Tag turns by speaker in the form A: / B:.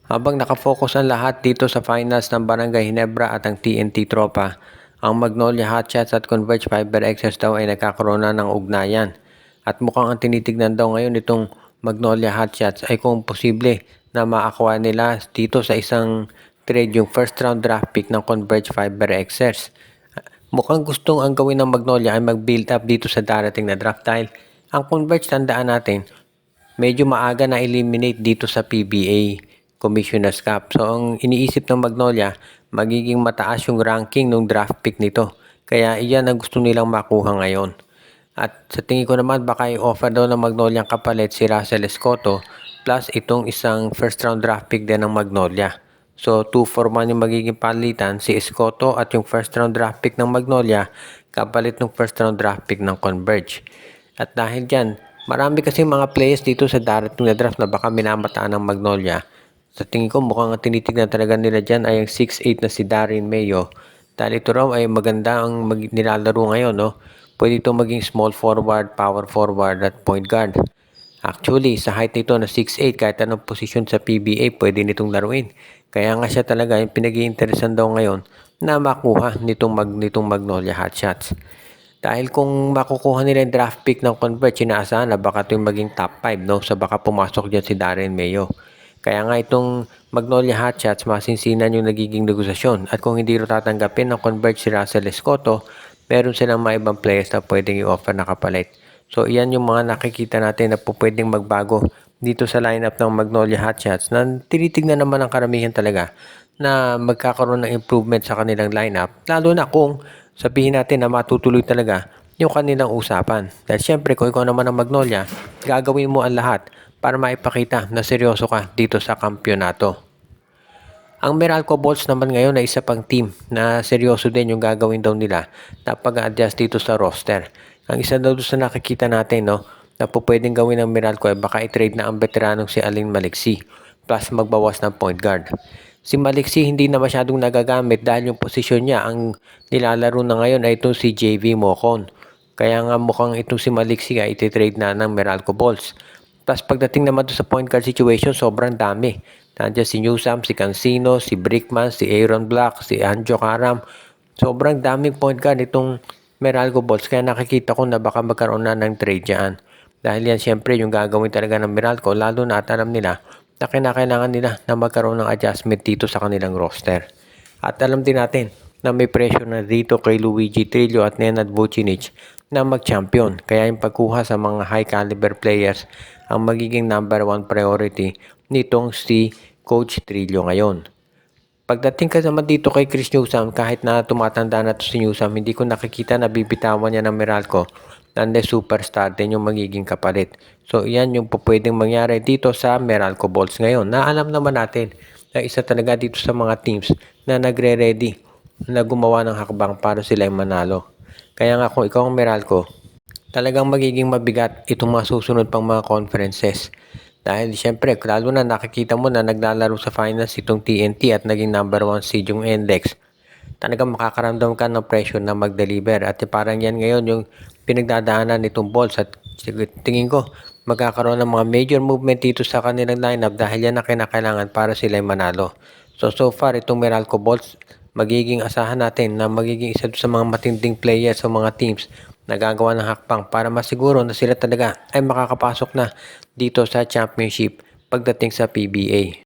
A: Habang nakafocus ang lahat dito sa finals ng Barangay Hinebra at ang TNT Tropa, ang Magnolia Hotshots at Converge Fiber XS daw ay nagkakaroon na ng ugnayan. At mukhang ang tinitignan daw ngayon itong Magnolia Hotshots ay kung posible na maakuha nila dito sa isang trade yung first round draft pick ng Converge Fiber XS. Mukhang gustong ang gawin ng Magnolia ay mag-build up dito sa darating na draft dahil ang Converge, tandaan natin, medyo maaga na eliminate dito sa PBA Commissioner's Cup. So ang iniisip ng Magnolia, magiging mataas yung ranking ng draft pick nito. Kaya iyan ang gusto nilang makuha ngayon. At sa tingin ko naman baka i-offer daw ng Magnolia ang kapalit si Russell Escoto plus itong isang first round draft pick din ng Magnolia. So 2 for 1 yung magiging palitan, si Escoto at yung first round draft pick ng Magnolia kapalit ng first round draft pick ng Converge. At dahil dyan, marami kasi mga players dito sa darating na draft na baka minamataan ng Magnolia. Sa tingin ko mukhang tinitignan talaga nila dyan ay ang 6'8 na si Darren Mayo. Dahil ito raw ay maganda ang nilalaro ngayon, no? Pwede ito maging small forward, power forward at point guard. Actually, sa height nito na 6'8, kahit anong posisyon sa PBA, pwede nitong laruin. Kaya nga siya talaga yung pinag-iinteresan daw ngayon na makuha nitong Magnolia Hotshots. Dahil kung makukuha nila yung draft pick ng Converge, inaasahan na baka ito yung maging top 5, no? So baka pumasok dyan si Darren Mayo. Kaya nga itong Magnolia Hotshots, masinsinan yung nagiging negosasyon. At kung hindi rin tatanggapin ng Converge si Russell Escoto, meron silang mga ibang players na pwedeng i-offer na kapalit. So iyan yung mga nakikita natin na pwedeng magbago dito sa lineup ng Magnolia Hotshots na tinitignan naman ng karamihan talaga na magkakaroon ng improvement sa kanilang lineup. Lalo na kung sabihin natin na matutuloy talaga yung kanilang usapan. Dahil syempre kung ikaw naman ang Magnolia, gagawin mo ang lahat para maipakita na seryoso ka dito sa kampyonato. Ang Meralco Bolts naman ngayon ay isa pang team na seryoso din yung gagawin daw nila na pag-adjust dito sa roster. Ang isa daw sa nakikita natin, no, na pwedeng gawin ng Meralco ay baka i-trade na ang veteranong si Alin Maliksi plus magbawas ng point guard. Si Maliksi hindi na masyadong nagagamit dahil yung posisyon niya ang nilalaro na ngayon ay itong si JV Mocon. Kaya nga mukhang itong si Maliksi ay iti-trade na ng Meralco Bolts. Plus pagdating naman sa point guard situation, sobrang dami. Nandiyan si Newsam, si Cancino, si Brickman, si Aaron Black, si Anjo Karam. Sobrang daming point guard itong Meralco Bolts. Kaya nakikita ko na baka magkaroon na ng trade dyan. Dahil yan siyempre yung gagawin talaga ng Meralco, lalo na at alam nila na kinakailangan nila na magkaroon ng adjustment dito sa kanilang roster. At alam din natin na may pressure na dito kay Luigi Trillo at Nenad Vucinic na mag-champion. Kaya yung pagkuha sa mga high caliber players ang magiging number 1 priority nitong si Coach Trillo ngayon. Pagdating ka naman dito kay Chris Newsam, kahit na tumatanda na to si Newsam, hindi ko nakikita na bibitawan niya ng Meralco unless superstar din yung magiging kapalit. So yan yung pwedeng mangyari dito sa Meralco Bolts ngayon. Na alam naman natin na isa talaga dito sa mga teams na nagre-ready na gumawa ng hakbang para sila yung manalo. Kaya nga kung ikaw ang Meralco, talagang magiging mabigat itong mga susunod pang mga conferences. Dahil siyempre, lalo na nakikita mo na naglalaro sa finals itong TNT at naging number 1 seed yung Index. Talagang makakaramdam ka ng pressure na mag-deliver. At parang yan ngayon yung pinagdadaanan nitong Bulls. At tingin ko, magkakaroon ng mga major movement dito sa kanilang lineup dahil yan na kinakailangan para sila manalo. So far, itong Meralco Bulls, magiging asahan natin na magiging isa sa mga matinding players sa mga teams na gagawa ng hakbang para masiguro na sila talaga ay makakapasok na dito sa championship pagdating sa PBA.